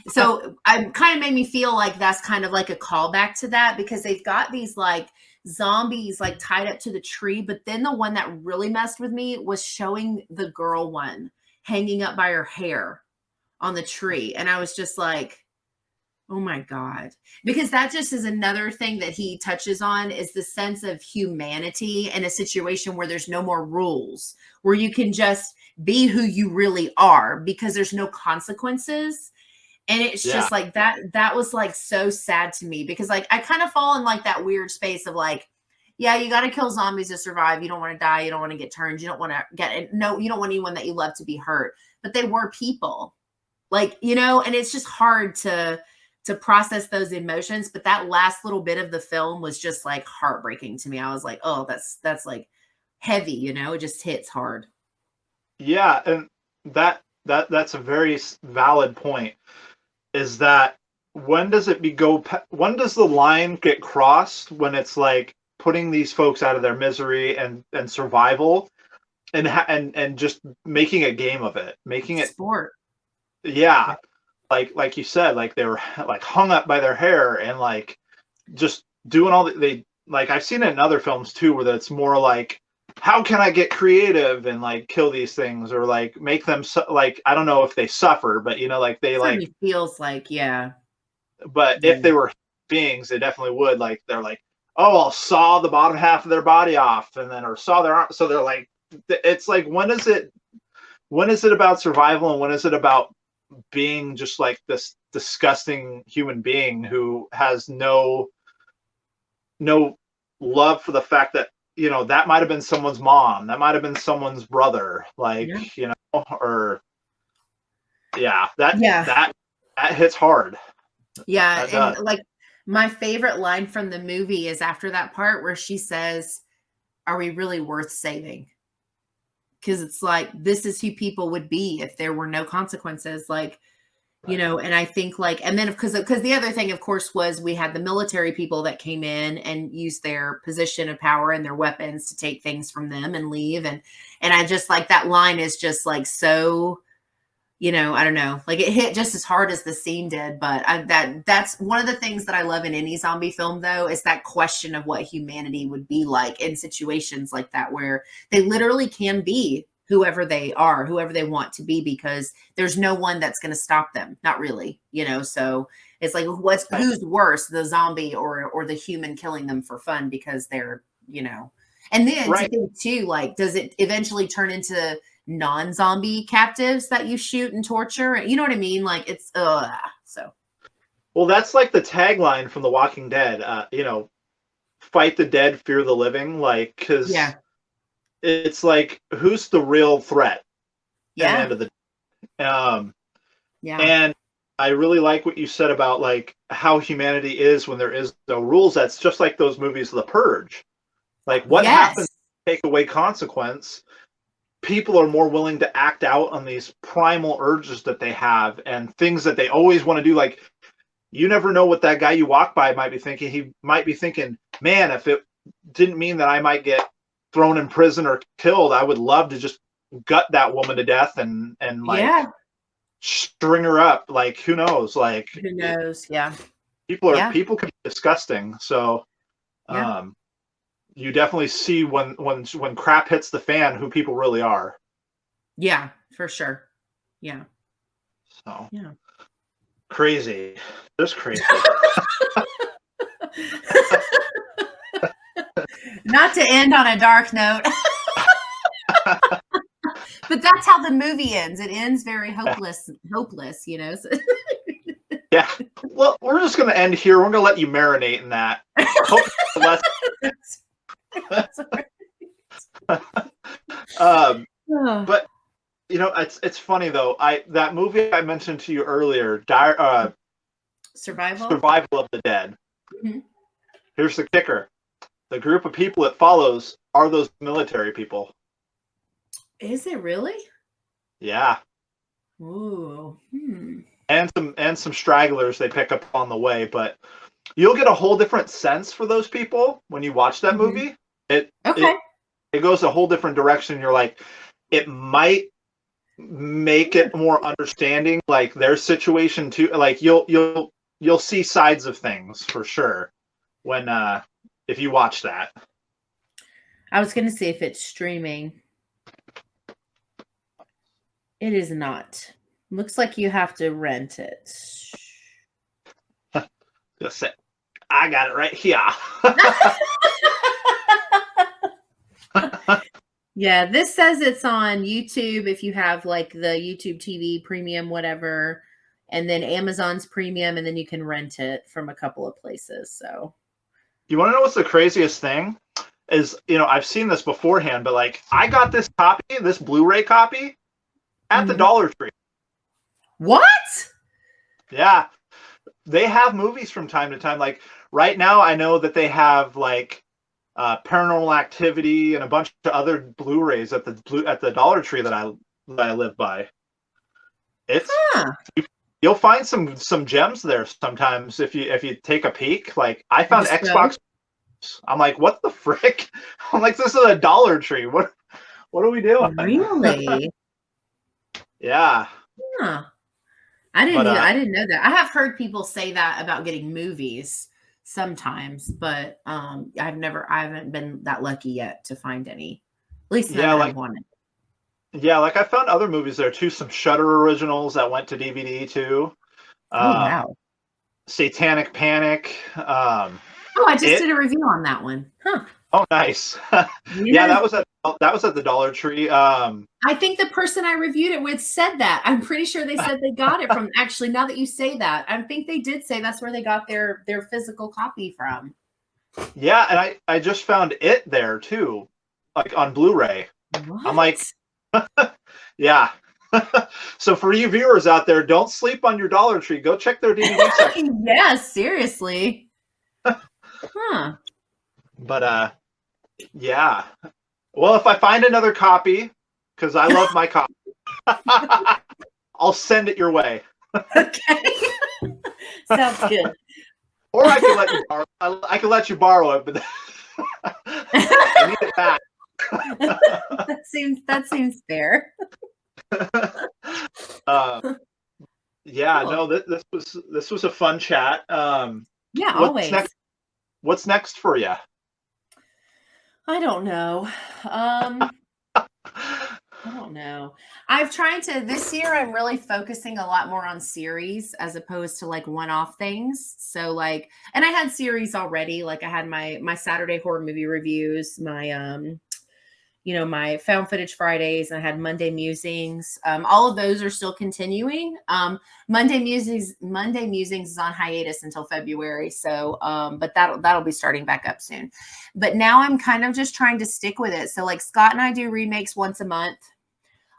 So I kind of made me feel like that's kind of like a callback to that, because they've got these like zombies like tied up to the tree. But then the one that really messed with me was showing the girl one hanging up by her hair on the tree. And I was just like, oh my God. Because that just is another thing that he touches on, is the sense of humanity in a situation where there's no more rules, where you can just be who you really are because there's no consequences. And it's Yeah, just like that was like so sad to me, because like I kind of fall in like that weird space of like, yeah, you got to kill zombies to survive. You don't want to die. You don't want to get turned. You don't want to no, you don't want anyone that you love to be hurt. But they were people, like, and it's just hard to process those emotions. But that last little bit of the film was just like heartbreaking to me. I was like, oh, that's like heavy, you know, it just hits hard. Yeah, and that's a very valid point. Is that when does it when does the line get crossed when it's like putting these folks out of their misery and survival and just making a game of it, making it sport. Yeah, like you said, like they were like hung up by their hair and like just doing all they like I've seen it in other films too where it's more like how can I get creative and like kill these things or like make them like I don't know if they suffer, but you know like they like feels like yeah. But if they were beings, they definitely would like they're like, oh, I'll saw the bottom half of their body off and then or saw their arm. So they're like, it's like when is it about survival and when is it about being just like this disgusting human being who has no love for the fact that you know that might have been someone's mom, that might have been someone's brother, like you know, or that hits hard. Yeah, and like my favorite line from the movie is after that part where she says, "Are we really worth saving?" Because it's like this is who people would be if there were no consequences, like. You know, and I think like, and then because the other thing, of course, was we had the military people that came in and used their position of power and their weapons to take things from them and leave. And I just like that line is just like, so, you know, I don't know, like it hit just as hard as the scene did. But that's one of the things that I love in any zombie film, though, is that question of what humanity would be like in situations like that, where they literally can be whoever they are, whoever they want to be, because there's no one that's going to stop them. Not really, you know? So it's like, who's worse, the zombie or the human killing them for fun because they're, you know, and then to think too, like, does it eventually turn into non-zombie captives that you shoot and torture? You know what I mean? Like it's, so. Well, that's like the tagline from The Walking Dead, you know, fight the dead, fear the living. Like, cause it's like who's the real threat at the end of the day. And I really like what you said about like how humanity is when there is no rules. That's just like those movies The Purge. Like what happens to take away consequence, people are more willing to act out on these primal urges that they have and things that they always want to do. Like you never know what that guy you walk by might be thinking. He might be thinking, man, if it didn't mean that I might get thrown in prison or killed, I would love to just gut that woman to death and like string her up. Like who knows? Like who knows? Yeah. People can be disgusting. So you definitely see when crap hits the fan who people really are. Yeah, for sure. Yeah. So crazy. Just crazy. Not to end on a dark note. But that's how the movie ends. It ends very hopeless, you know. So. Yeah. Well, we're just going to end here. We're going to let you marinate in that. But you know, it's funny though. That movie I mentioned to you earlier, Survival of the Dead. Mm-hmm. Here's the kicker. The group of people it follows are those military people. Is it really? Yeah. Ooh. And some stragglers they pick up on the way, but you'll get a whole different sense for those people when you watch that movie. It goes a whole different direction. You're like, it might make it more understanding, like their situation too. Like you'll see sides of things for sure when if you watch that. I was gonna see if it's streaming. It is not. Looks like you have to rent it. Just say, I got it right here. Yeah, this says it's on YouTube if you have like the YouTube TV premium, whatever, and then Amazon's premium, and then you can rent it from a couple of places. So you want to know what's the craziest thing? Is, you know, I've seen this beforehand, but like I got this copy, this Blu-ray copy, at the Dollar Tree. What? Yeah. they have movies from time to time. Like right now, I know that they have like Paranormal Activity and a bunch of other Blu-rays at the Dollar Tree that I live by. It's Huh. You'll find some gems there sometimes if you take a peek. Like I I found just go. Xbox. I'm like, what the frick? I'm like, this is a Dollar Tree. What are we doing? Really? Yeah, Huh. but I didn't know that. I have heard people say that about getting movies sometimes, but I haven't been that lucky yet to find any. At least none yeah, that I've like wanted. yeah, like I found other movies there too. Some Shudder originals that went to DVD too. Oh Um, wow. Satanic Panic. Oh, I just It. did a review on that one. Huh. Oh, nice. Yeah, Yeah. that was at the Dollar Tree. I think the person I reviewed it with said that. I'm pretty sure they said they got it from actually now that you say that, I think they did say that's where they got their physical copy from. Yeah, and I just found it there too, like on Blu-ray. I'm like, What? yeah. So for you viewers out there, don't sleep on your Dollar Tree. Go check their DVD section. Yeah, seriously. Huh. But yeah. Well, if I find another copy, because I love my copy, I'll send it your way. Okay. Sounds good. Or I can let you borrow. I can let you borrow it, but I need it back. That seems fair. uh, yeah, Cool. no, this was a fun chat. Yeah, What's always. next? What's next for you? I don't know. Um, I don't know. I've tried to this year I'm really focusing a lot more on series as opposed to like one-off things. So like and I had series already. Like I had my Saturday horror movie reviews, my my found footage Fridays, and I had Monday musings. All of those are still continuing. Monday musings is on hiatus until February. So but that'll be starting back up soon. But now I'm kind of just trying to stick with it. So like Scott and I do remakes once a month.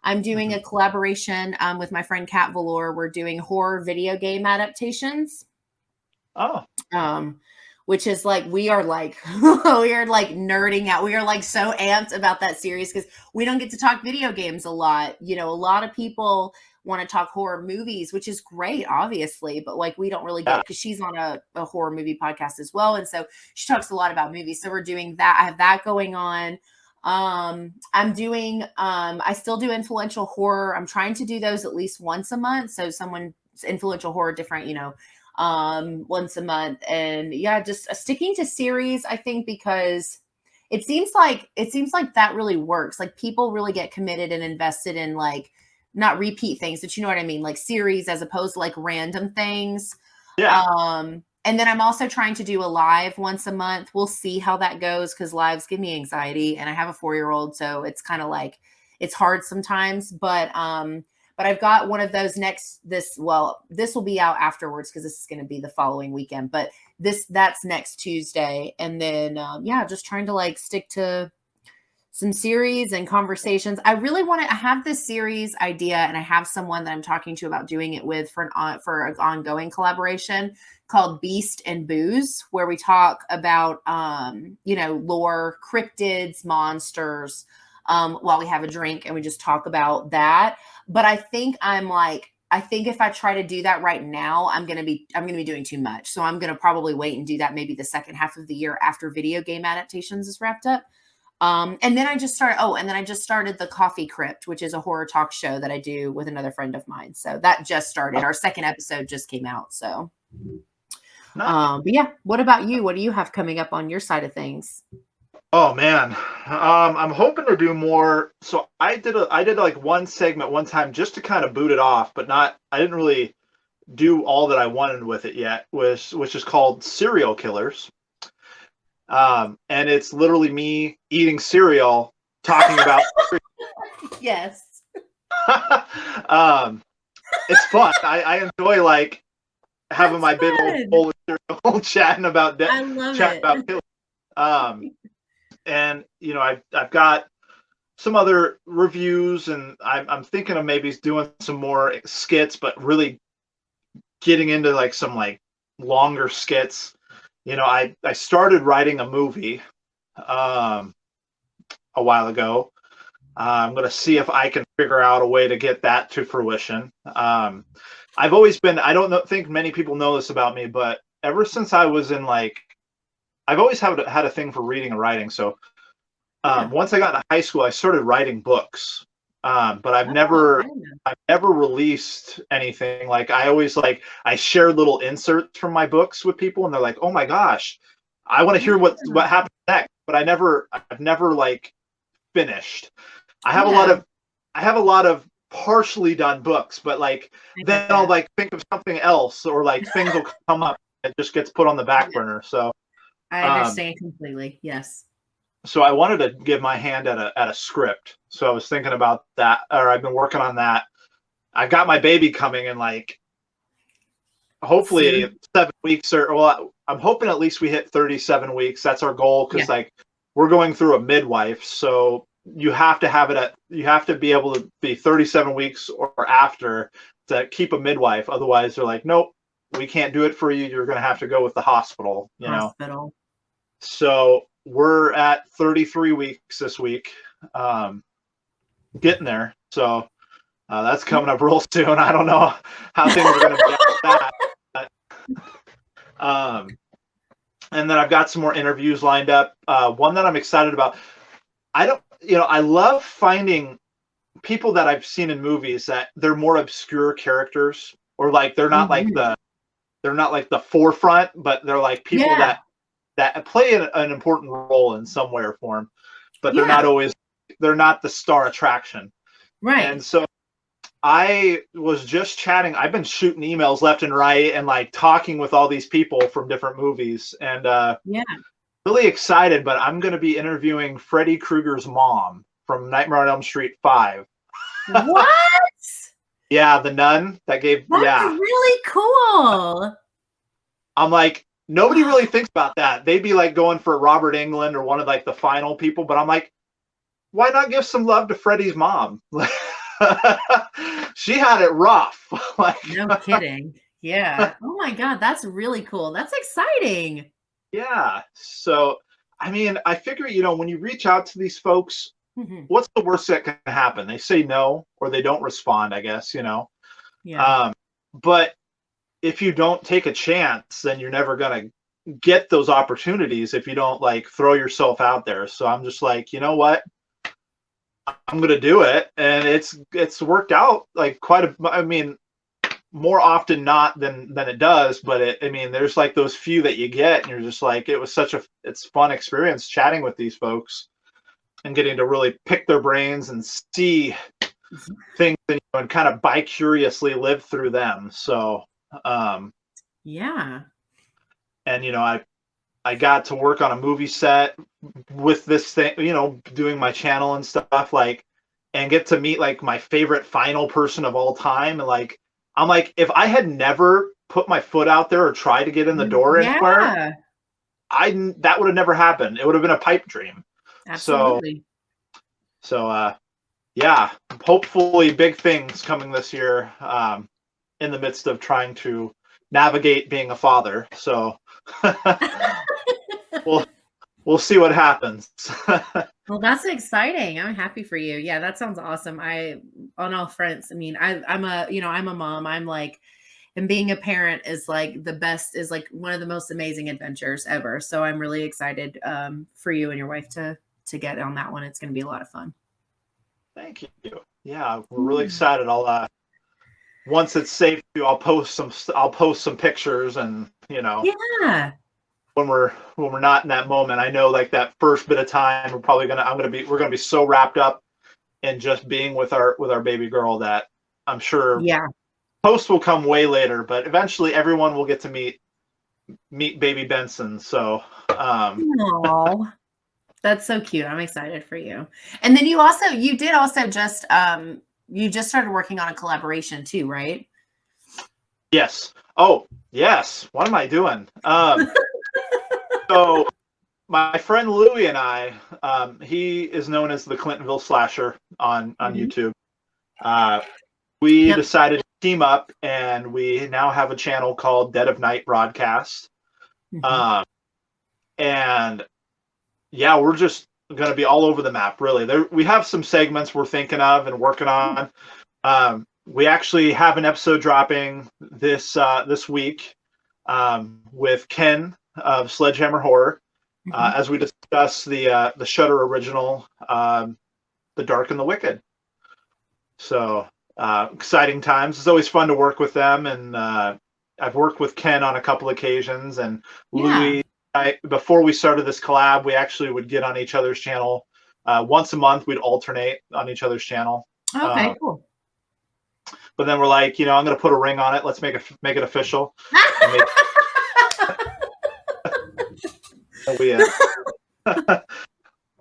I'm doing Mhm. a collaboration with my friend Kat Valor. We're doing horror video game adaptations. Oh, Um, which is like we are like we are like nerding out. We are like so amped about that series because we don't get to talk video games a lot. You know, a lot of people want to talk horror movies, which is great, obviously, but like we don't really get yeah. because she's on a horror movie podcast as well. And so she talks a lot about movies. So we're doing that. I have that going on. I'm doing I still do influential horror. I'm trying to do those at least once a month. So someone's influential horror, different, once a month. And yeah, just sticking to series, I think, because it seems like that really works. Like people really get committed and invested in like not repeat things, but you know what I mean, like series as opposed to like random things. Yeah. And then I'm also trying to do a live once a month. We'll see how that goes because lives give me anxiety, and I have a 4-year-old, so it's kind of like it's hard sometimes. But I've got one of those this will be out afterwards because this is going to be the following weekend. But that's next Tuesday, and then yeah, just trying to like stick to some series and conversations. I really want to. I have this series idea, and I have someone that I'm talking to about doing it with for an ongoing collaboration called Beast and Booze, where we talk about lore, cryptids, monsters, while we have a drink, and we just talk about that. But I think if I try to do that right now, I'm gonna be doing too much. So I'm gonna probably wait and do that maybe the second half of the year after video game adaptations is wrapped up. And then I just started the Coffee Crypt, which is a horror talk show that I do with another friend of mine. So that just started. Our second episode just came out. So, Nice. but yeah, what about you? What do you have coming up on your side of things? Oh man. I'm hoping to do more. So I did like one segment one time just to kind of boot it off, but not. I didn't really do all that I wanted with it yet. Which is called Serial Killers. And it's literally me eating cereal, talking about. Yes. um, it's fun. I enjoy like having That's my big old fun. bowl of cereal, I love chatting it. about killing. Um, and I've got some other reviews, and I'm thinking of maybe doing some more skits, but really getting into like some like longer skits. You know, I started writing a movie a while ago. I'm going to see if I can figure out a way to get that to fruition. I've always been, I don't know, think many people know this about me, but ever since I was in like, I've always had a thing for reading and writing. So once I got into high school, I started writing books. But I've never released anything. Like I always like, I share little inserts from my books with people and they're like, oh my gosh, I want to hear what happens next. But I've never like finished. I have a lot of partially done books, but like then I'll like think of something else or like things will come up. It just gets put on the back burner. So I understand completely. Yes. So I wanted to give my hand at a script. So I was thinking about that, or I've been working on that. I've got my baby coming in like hopefully 7 weeks, or well, I'm hoping at least we hit 37 weeks. That's our goal because like we're going through a midwife, so you have to be able to be 37 weeks or after to keep a midwife. Otherwise, they're like, nope, we can't do it for you. You're going to have to go with the hospital. You know. So we're at 33 weeks this week, getting there. So that's coming up real soon. I don't know how things are going to be after that. But, and then I've got some more interviews lined up. One that I'm excited about. I love finding people that I've seen in movies that they're more obscure characters, or like they're not like the forefront, but they're like people that play an important role in some way or form, but they're not the star attraction. Right. And so I was just chatting. I've been shooting emails left and right and like talking with all these people from different movies, and really excited, but I'm going to be interviewing Freddy Krueger's mom from Nightmare on Elm Street 5. What? Yeah, the nun that gave. That's really cool. I'm like, nobody really thinks about that. They'd be like going for Robert Englund or one of like the final people, but I'm like, why not give some love to Freddy's mom? She had it rough. Like, no kidding. Yeah. Oh my God, that's really cool. That's exciting. Yeah. So, I mean, I figure, when you reach out to these folks, what's the worst that can happen? They say no, or they don't respond, I guess, Yeah. But if you don't take a chance, then you're never going to get those opportunities if you don't like throw yourself out there. So I'm just like, you know what? I'm going to do it. And it's worked out like more often not than it does, but there's like those few that you get and you're just like, it's fun experience chatting with these folks and getting to really pick their brains and see things and kind of bi-curiously live through them. So yeah. And I got to work on a movie set with this thing, doing my channel and stuff, like, and get to meet like my favorite final person of all time. And like, I'm like, if I had never put my foot out there or tried to get in the door anywhere, that would have never happened. It would have been a pipe dream. Absolutely. So yeah, hopefully big things coming this year, in the midst of trying to navigate being a father. So we'll see what happens. Well, that's exciting. I'm happy for you. Yeah, that sounds awesome. On all fronts, I mean, I'm a mom. I'm like, and being a parent is like is like one of the most amazing adventures ever. So I'm really excited for you and your wife to get on that one. It's going to be a lot of fun. Thank you. Yeah, we're really excited. I'll once it's safe, I'll post some pictures, and Yeah. when we're not in that moment, I know like that first bit of time, we're gonna be so wrapped up in just being with our baby girl that I'm sure post will come way later, but eventually everyone will get to meet baby Benson. So that's so cute. I'm excited for you. And then you just started working on a collaboration too, right? Yes. Oh, yes. What am I doing? So my friend Louie and I, he is known as the Clintonville Slasher on YouTube. We decided to team up, and we now have a channel called Dead of Night Broadcast. Mhm. And yeah, we're just going to be all over the map, really. We have some segments we're thinking of and working on. We actually have an episode dropping this week with Ken of Sledgehammer Horror, Mhm. as we discuss the Shudder original, The Dark and the Wicked. So exciting times. It's always fun to work with them, and I've worked with Ken on a couple occasions, and Yeah. Louis. Before we started this collab, we actually would get on each other's channel once a month. We'd alternate on each other's channel. Okay, cool. But then we're like, I'm going to put a ring on it. Let's make it official. And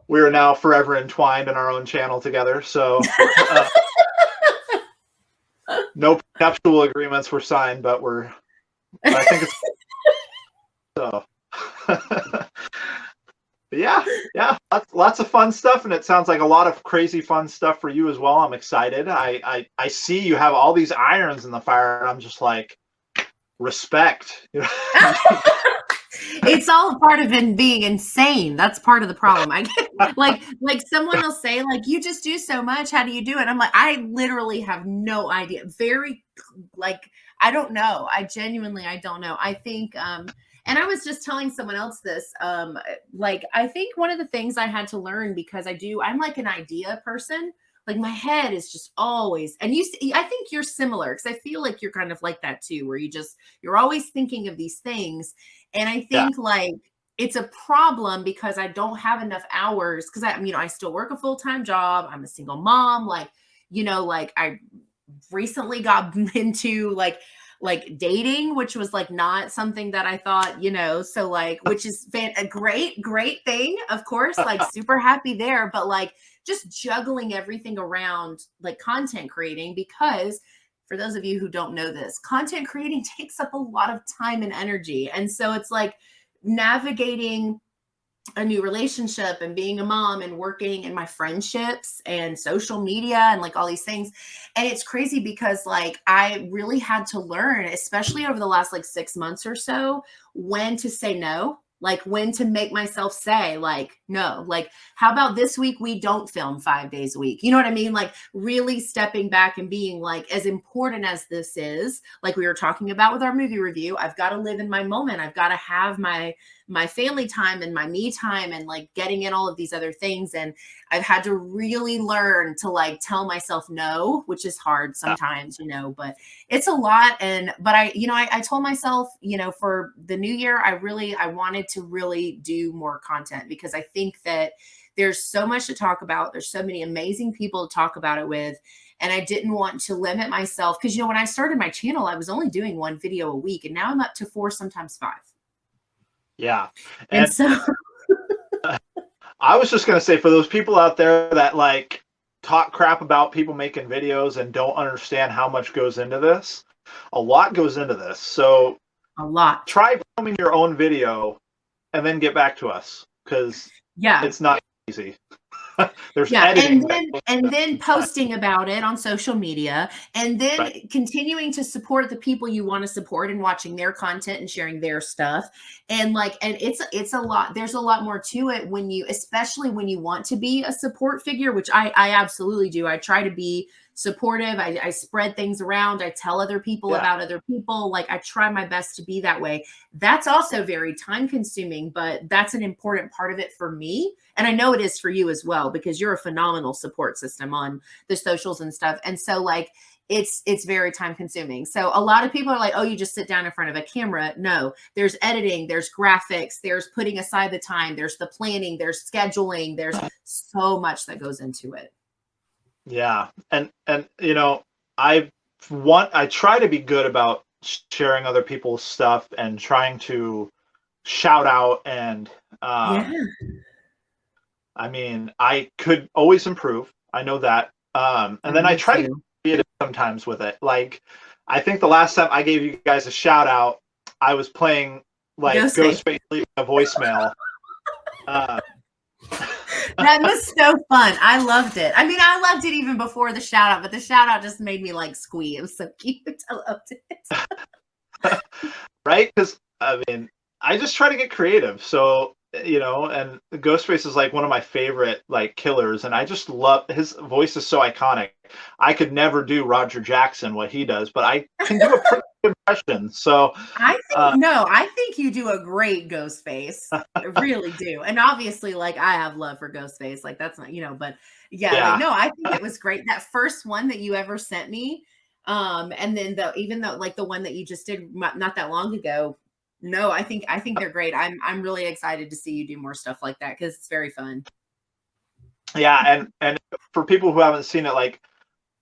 we are now forever entwined in our own channel together. So no prenuptial agreements were signed, but I think it's so. yeah, lots of fun stuff, and it sounds like a lot of crazy fun stuff for you as well. I'm excited. I see you have all these irons in the fire, and I'm just like, respect. It's all part of being insane. That's part of the problem. I get like someone will say like, you just do so much. How do you do it? I'm like, I literally have no idea. Very like, I don't know. I don't know. I think, and I was just telling someone else this, like, I think one of the things I had to learn, because I'm like an idea person. Like my head is just always, and I think you're similar, because I feel like you're kind of like that too, where you're always thinking of these things. And I Yeah. think like it's a problem because I don't have enough hours, because I still work a full-time job. I'm a single mom. Like, like I recently got into like dating, which was like not something that I thought, so like, which is a great thing, of course, like super happy there, but like just juggling everything around like content creating, because for those of you who don't know this, content creating takes up a lot of time and energy. And so it's like navigating a new relationship and being a mom and working in my friendships and social media and like all these things. And it's crazy because like I really had to learn, especially over the last like 6 months or so, when to say no, like when to make myself say like, no, like, how about this week we don't film 5 days a week? You know what I mean? Like really stepping back and being like, as important as this is, like we were talking about with our movie review, I've got to live in my moment. I've got to have my family time and my me time and like getting in all of these other things. And I've had to really learn to like tell myself no, which is hard sometimes, but it's a lot. But I told myself, for the new year, I wanted to really do more content, because I think that there's so much to talk about. There's so many amazing people to talk about it with. And I didn't want to limit myself, because, when I started my channel, I was only doing 1 video a week, and now I'm up to 4, sometimes 5. Yeah. And so I was just going to say, for those people out there that like talk crap about people making videos and don't understand how much goes into this, a lot goes into this. So a lot. Try filming your own video and then get back to us, because it's not easy. There's editing. And then posting about it on social media, and then continuing to support the people you want to support and watching their content and sharing their stuff. And it's a lot. There's a lot more to it especially when you want to be a support figure, which I absolutely do. I try to be supportive. I spread things around. I tell other people about other people. Like I try my best to be that way. That's also very time consuming, but that's an important part of it for me. And I know it is for you as well, because you're a phenomenal support system on the socials and stuff. And so like, it's very time consuming. So a lot of people are like, oh, you just sit down in front of a camera. No, there's editing, there's graphics, there's putting aside the time, there's the planning, there's scheduling, there's so much that goes into it. Yeah. And I try to be good about sharing other people's stuff and trying to shout out and I mean, I could always improve. I know that. And then I try to be creative sometimes with it. Like, I think the last time I gave you guys a shout out, I was playing like Ghostface leaving a voicemail. That was so fun. I loved it. I mean, I loved it even before the shout out, but the shout out just made me like squee. It was so cute. I loved it. Right? Because I mean, I just try to get creative. So, and Ghostface is like one of my favorite like killers, and I just love his voice is so iconic. I could never do Roger Jackson what he does, but I can do a pretty good impression. So, I think you do a great Ghostface. I really do. And obviously, like I have love for Ghostface. Like that's not, but yeah, yeah. like no, I think it was great. That first one that you ever sent me. And then even though like the one that you just did not that long ago, no, I think they're great. I'm really excited to see you do more stuff like that because it's very fun. Yeah, and for people who haven't seen it, like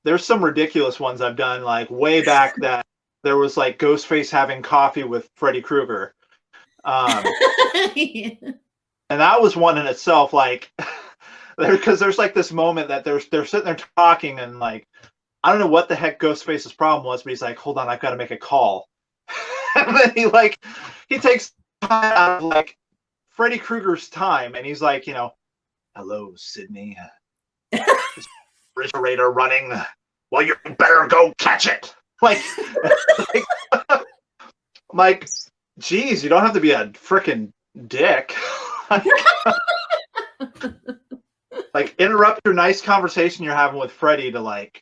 there's some ridiculous ones I've done, like way back that there was like Ghostface having coffee with Freddy Krueger. Yeah. And that was one in itself, like because there's like this moment that they're sitting there talking and like I don't know what the heck Ghostface's problem was, but he's like, hold on, I've got to make a call. And then he takes time out of like Freddy Krueger's time and he's like, hello, Sydney. Refrigerator running. Well, you better go catch it. Like, geez, you don't have to be a freaking dick. Like, interrupt your nice conversation you're having with Freddy to like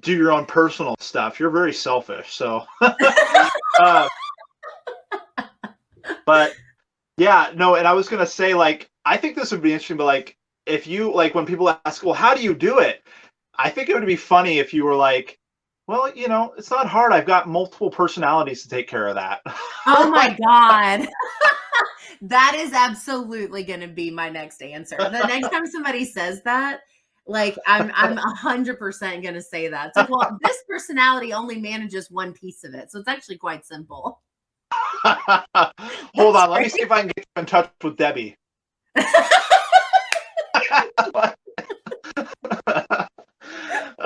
do your own personal stuff. You're very selfish. So, but yeah, no. And I was gonna say, like, I think this would be interesting, but like, if you like when people ask, well, how do you do it? I think it would be funny if you were like, well, it's not hard. I've got multiple personalities to take care of that. Oh my God. That is absolutely going to be my next answer. The next time somebody says that, like I'm 100% going to say that. It's like, well, this personality only manages one piece of it. So it's actually quite simple. Hold on. Let me see if I can get you in touch with Debbie.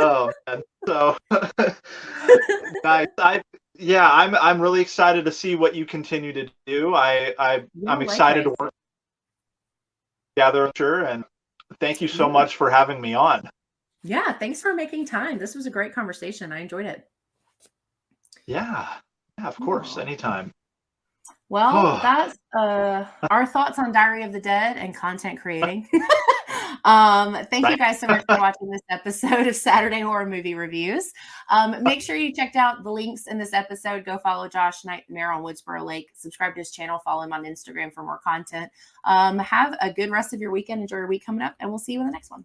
Oh man. So guys, I'm really excited to see what you continue to do. I'm excited to work together, sure, and thank you so much for having me on. Yeah, thanks for making time. This was a great conversation. I enjoyed it. Yeah, of course, anytime. Well, that's our thoughts on Diary of the Dead and content creating. Thank you guys so much for watching this episode of Saturday Horror Movie Reviews. Make sure you checked out the links in this episode. Go follow Josh Nightmare on Woodsboro Lake. Subscribe to his channel. Follow him on Instagram for more content. Have a good rest of your weekend. Enjoy your week coming up, and we'll see you in the next one.